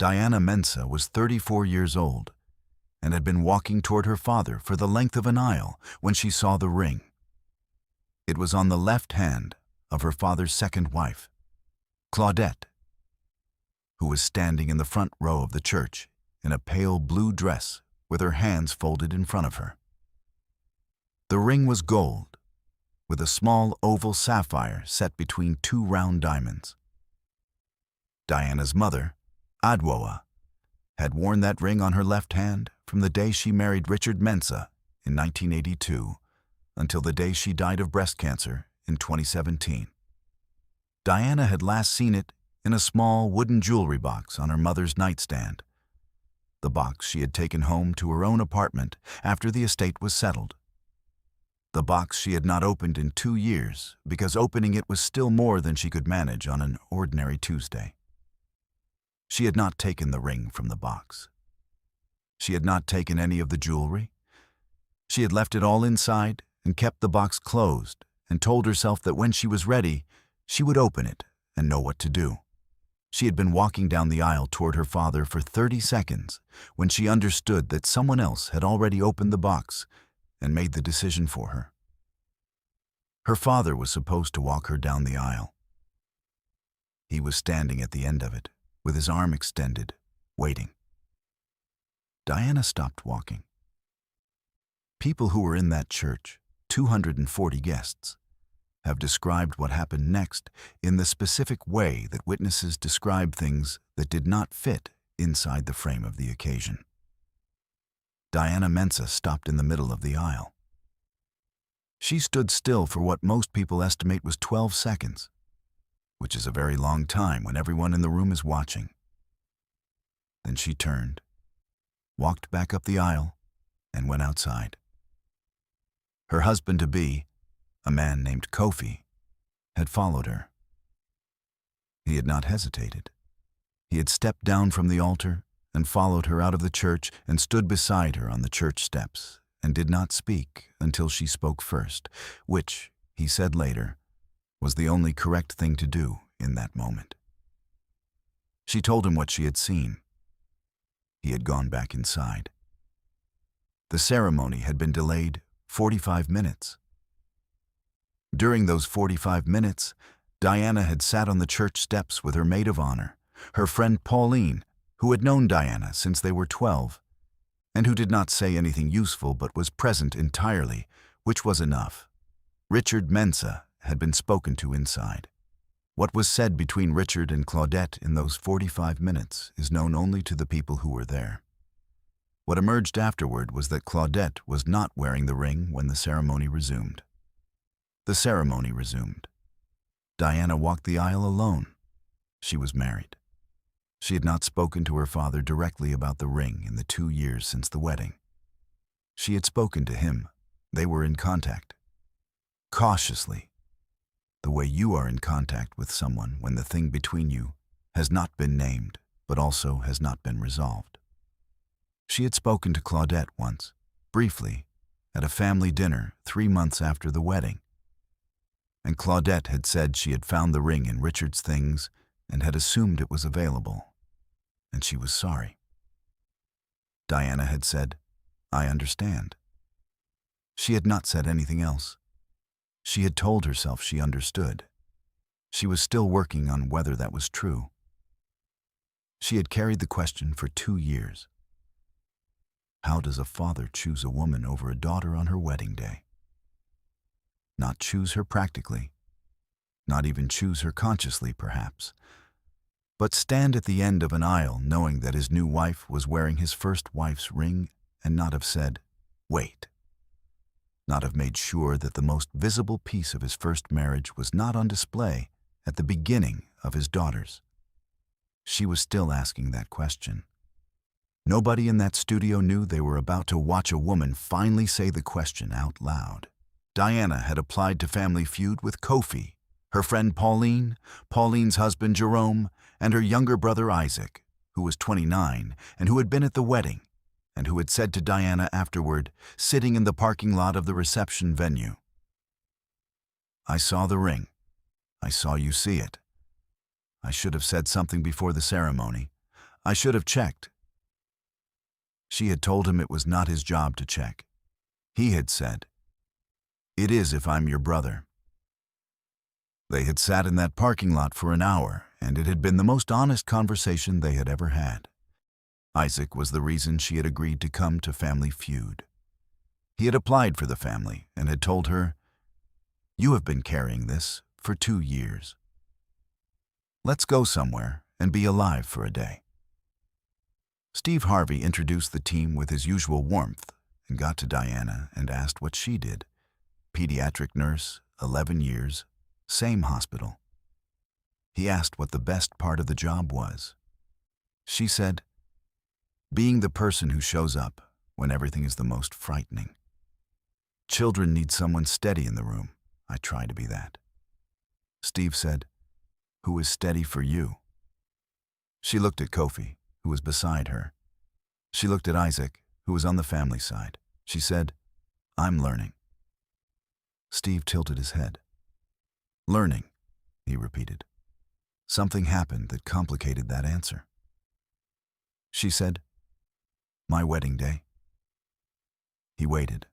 Diana Mensah was 34 years old and had been walking toward her father for the length of an aisle when she saw the ring. It was on the left hand of her father's second wife, Claudette, who was standing in the front row of the church in a pale blue dress with her hands folded in front of her. The ring was gold, with a small oval sapphire set between two round diamonds. Diana's mother, Adwoa, had worn that ring on her left hand from the day she married Richard Mensah in 1982 until the day she died of breast cancer in 2017. Diana had last seen it in a small wooden jewelry box on her mother's nightstand, the box she had taken home to her own apartment after the estate was settled. The box she had not opened in 2 years because opening it was still more than she could manage on an ordinary Tuesday. She had not taken the ring from the box. She had not taken any of the jewelry. She had left it all inside and kept the box closed and told herself that when she was ready, she would open it and know what to do. She had been walking down the aisle toward her father for 30 seconds when she understood that someone else had already opened the box and made the decision for her. Her father was supposed to walk her down the aisle. He was standing at the end of it, with his arm extended, waiting. Diana stopped walking. People who were in that church, 240 guests, have described what happened next in the specific way that witnesses describe things that did not fit inside the frame of the occasion. Diana Mensah stopped in the middle of the aisle. She stood still for what most people estimate was 12 seconds, which is a very long time when everyone in the room is watching. Then she turned, walked back up the aisle, and went outside. Her husband-to-be, a man named Kofi, had followed her. He had not hesitated. He had stepped down from the altar and followed her out of the church and stood beside her on the church steps and did not speak until she spoke first, which, he said later, was the only correct thing to do in that moment. She told him what she had seen. He had gone back inside. The ceremony had been delayed 45 minutes. During those 45 minutes, Diana had sat on the church steps with her maid of honor, her friend Pauline, who had known Diana since they were 12, and who did not say anything useful but was present entirely, which was enough. Richard Mensah had been spoken to inside. What was said between Richard and Claudette in those 45 minutes is known only to the people who were there. What emerged afterward was that Claudette was not wearing the ring when the ceremony resumed. The ceremony resumed. Diana walked the aisle alone. She was married. She had not spoken to her father directly about the ring in the 2 years since the wedding. She had spoken to him. They were in contact. Cautiously, the way you are in contact with someone when the thing between you has not been named, but also has not been resolved. She had spoken to Claudette once, briefly, at a family dinner 3 months after the wedding. And Claudette had said she had found the ring in Richard's things and had assumed it was available, and she was sorry. Diana had said, "I understand." She had not said anything else. She had told herself she understood. She was still working on whether that was true. She had carried the question for 2 years. How does a father choose a woman over a daughter on her wedding day? Not choose her practically, not even choose her consciously, perhaps, but stand at the end of an aisle knowing that his new wife was wearing his first wife's ring and not have said, "Wait." Not have made sure that the most visible piece of his first marriage was not on display at the beginning of his daughter's. She was still asking that question. Nobody in that studio knew they were about to watch a woman finally say the question out loud. Diana had applied to Family Feud with Kofi, her friend Pauline, Pauline's husband Jerome, and her younger brother Isaac, who was 29 and who had been at the wedding, and who had said to Diana afterward, sitting in the parking lot of the reception venue, "I saw the ring. I saw you see it. I should have said something before the ceremony. I should have checked. She had told him it was not his job to check. He had said, "It is if I'm your brother." They had sat in that parking lot for an hour, and it had been the most honest conversation they had ever had. Isaac was the reason she had agreed to come to Family Feud. He had applied for the family and had told her, "You have been carrying this for 2 years. Let's go somewhere and be alive for a day." Steve Harvey introduced the team with his usual warmth and got to Diana and asked what she did. Pediatric nurse, 11 years, same hospital. He asked what the best part of the job was. She said, "Being the person who shows up when everything is the most frightening. Children need someone steady in the room. I try to be that." Steve said, "Who is steady for you?" She looked at Kofi, who was beside her. She looked at Isaac, who was on the family side. She said, "I'm learning." Steve tilted his head. "Learning," he repeated. Something happened that complicated that answer. She said, "My wedding day." He waited,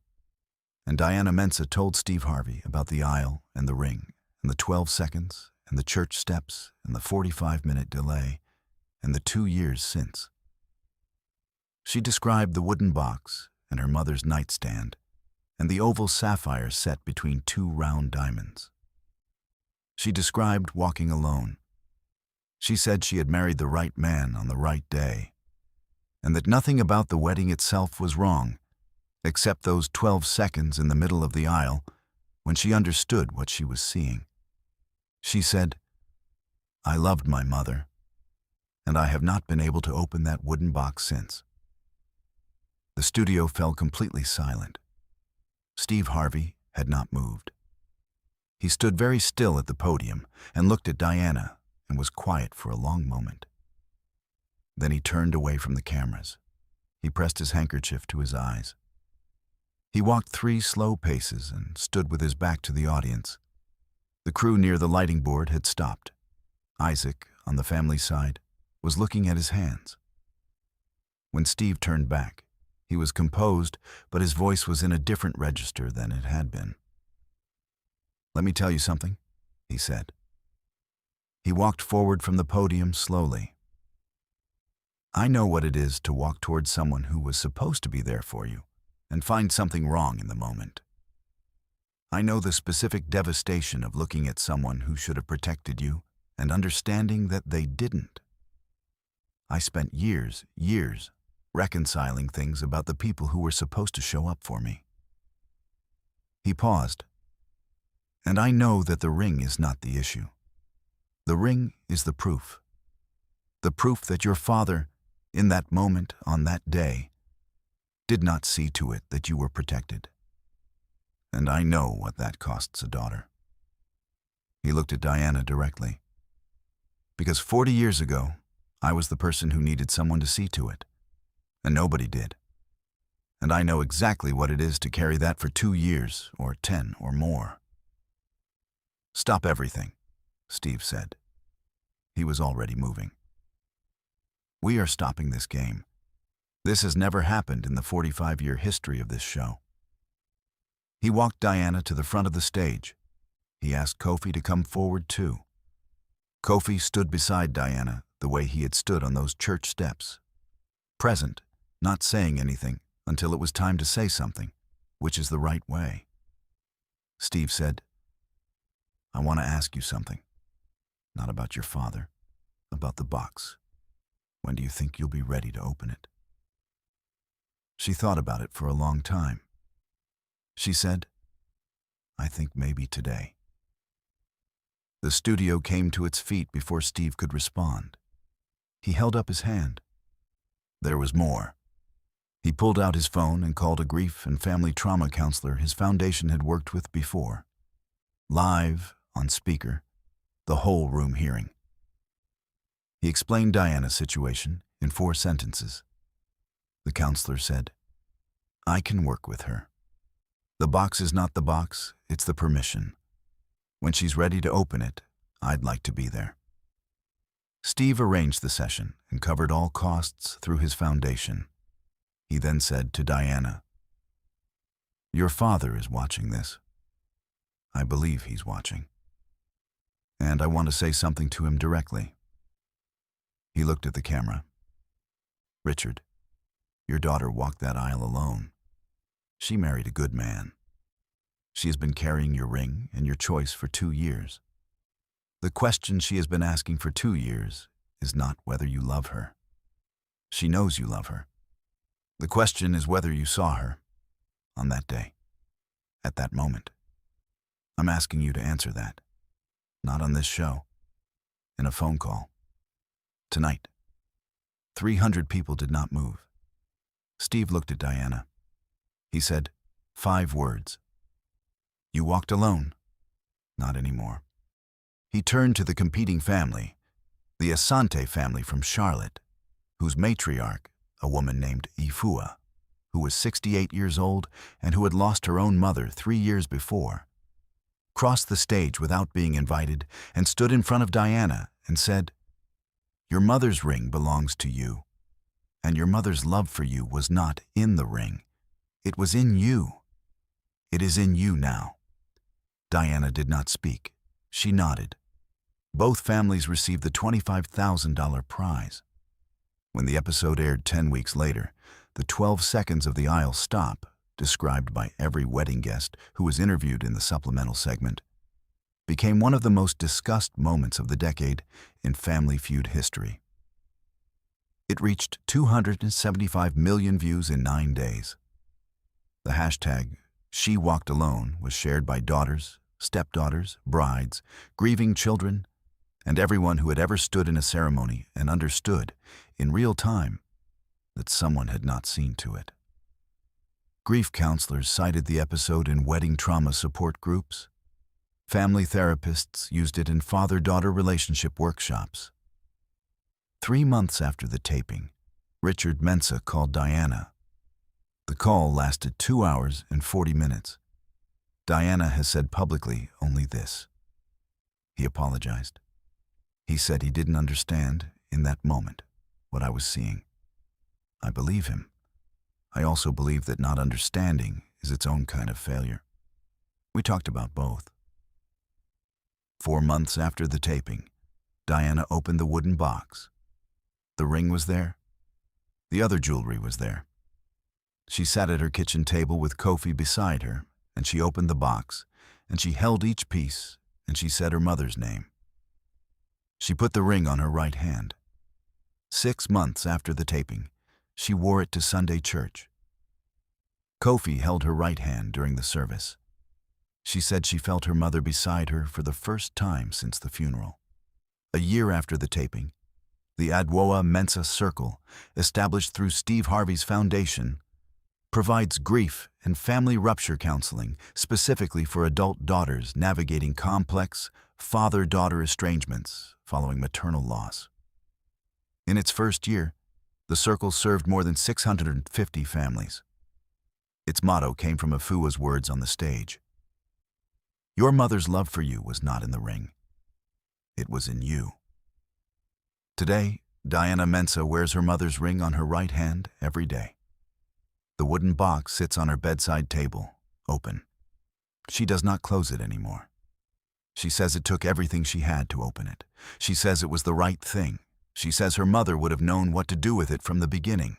and Diana Mensah told Steve Harvey about the aisle and the ring, and the 12 seconds, and the church steps, and the 45-minute delay, and the 2 years since. She described the wooden box and her mother's nightstand, and the oval sapphire set between 2 round diamonds. She described walking alone. She said she had married the right man on the right day, and that nothing about the wedding itself was wrong, except those 12 seconds in the middle of the aisle when she understood what she was seeing. She said, "I loved my mother, and I have not been able to open that wooden box since." The studio fell completely silent. Steve Harvey had not moved. He stood very still at the podium and looked at Diana and was quiet for a long moment. Then he turned away from the cameras. He pressed his handkerchief to his eyes. He walked 3 slow paces and stood with his back to the audience. The crew near the lighting board had stopped. Isaac, on the family side, was looking at his hands. When Steve turned back, he was composed, but his voice was in a different register than it had been. "Let me tell you something," he said. He walked forward from the podium slowly. "I know what it is to walk towards someone who was supposed to be there for you and find something wrong in the moment. I know the specific devastation of looking at someone who should have protected you and understanding that they didn't. I spent years reconciling things about the people who were supposed to show up for me." He paused. "And I know that the ring is not the issue. The ring is the proof. The proof that your father, in that moment, on that day, did not see to it that you were protected. And I know what that costs a daughter." He looked at Diana directly. "Because 40 years ago, I was the person who needed someone to see to it, and nobody did. And I know exactly what it is to carry that for 2 years, or 10 or more." "Stop everything," Steve said. He was already moving. "We are stopping this game. This has never happened in the 45-year history of this show." He walked Diana to the front of the stage. He asked Kofi to come forward too. Kofi stood beside Diana the way he had stood on those church steps, present, not saying anything until it was time to say something, which is the right way. Steve said, "I want to ask you something. Not about your father, about the box. When do you think you'll be ready to open it?" She thought about it for a long time. She said, "I think maybe today." The studio came to its feet before Steve could respond. He held up his hand. There was more. He pulled out his phone and called a grief and family trauma counselor his foundation had worked with before. Live, on speaker, the whole room hearing. He explained Diana's situation in 4 sentences. The counselor said, "I can work with her. The box is not the box, it's the permission. When she's ready to open it, I'd like to be there." Steve arranged the session and covered all costs through his foundation. He then said to Diana, "Your father is watching this. I believe he's watching. And I want to say something to him directly." He looked at the camera. "Richard, your daughter walked that aisle alone. She married a good man. She has been carrying your ring and your choice for 2 years. The question she has been asking for 2 years is not whether you love her. She knows you love her. The question is whether you saw her on that day, at that moment. I'm asking you to answer that. Not on this show. In a phone call. Tonight." 300 people did not move. Steve looked at Diana. He said 5 words. "You walked alone." "Not anymore." He turned to the competing family, the Asante family from Charlotte, whose matriarch, a woman named Ifua, who was 68 years old and who had lost her own mother 3 years before, crossed the stage without being invited and stood in front of Diana and said, "Your mother's ring belongs to you, and your mother's love for you was not in the ring. It was in you. It is in you now." Diana did not speak. She nodded. Both families received the $25,000 prize. When the episode aired 10 weeks later, the 12 seconds of the aisle stop, described by every wedding guest who was interviewed in the supplemental segment, became one of the most discussed moments of the decade in Family Feud history. It reached 275 million views in 9 days. The hashtag #SheWalkedAlone was shared by daughters, stepdaughters, brides, grieving children, and everyone who had ever stood in a ceremony and understood, in real time, that someone had not seen to it. Grief counselors cited the episode in wedding trauma support groups. Family therapists used it in father-daughter relationship workshops. 3 months after the taping, Richard Mensah called Diana. The call lasted 2 hours and 40 minutes. Diana has said publicly only this. He apologized. He said he didn't understand, in that moment, what I was seeing. I believe him. I also believe that not understanding is its own kind of failure. We talked about both. 4 months after the taping, Diana opened the wooden box. The ring was there. The other jewelry was there. She sat at her kitchen table with Kofi beside her, and she opened the box, and she held each piece, and she said her mother's name. She put the ring on her right hand. 6 months after the taping, she wore it to Sunday church. Kofi held her right hand during the service. She said she felt her mother beside her for the first time since the funeral. A year after the taping, the Adwoa Mensah Circle, established through Steve Harvey's foundation, provides grief and family rupture counseling specifically for adult daughters navigating complex father-daughter estrangements following maternal loss. In its first year, the Circle served more than 650 families. Its motto came from Afua's words on the stage. Your mother's love for you was not in the ring. It was in you. Today, Diana Mensah wears her mother's ring on her right hand every day. The wooden box sits on her bedside table, open. She does not close it anymore. She says it took everything she had to open it. She says it was the right thing. She says her mother would have known what to do with it from the beginning.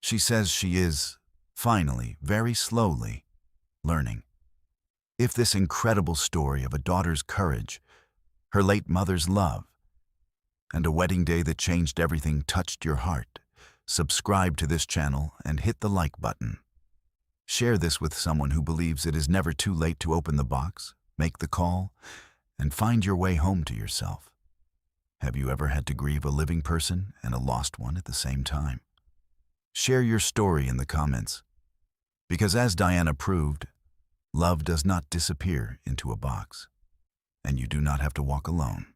She says she is, finally, very slowly, learning. If this incredible story of a daughter's courage, her late mother's love, and a wedding day that changed everything touched your heart, subscribe to this channel and hit the like button. Share this with someone who believes it is never too late to open the box, make the call, and find your way home to yourself. Have you ever had to grieve a living person and a lost one at the same time? Share your story in the comments. Because as Diana proved, love does not disappear into a box, and you do not have to walk alone.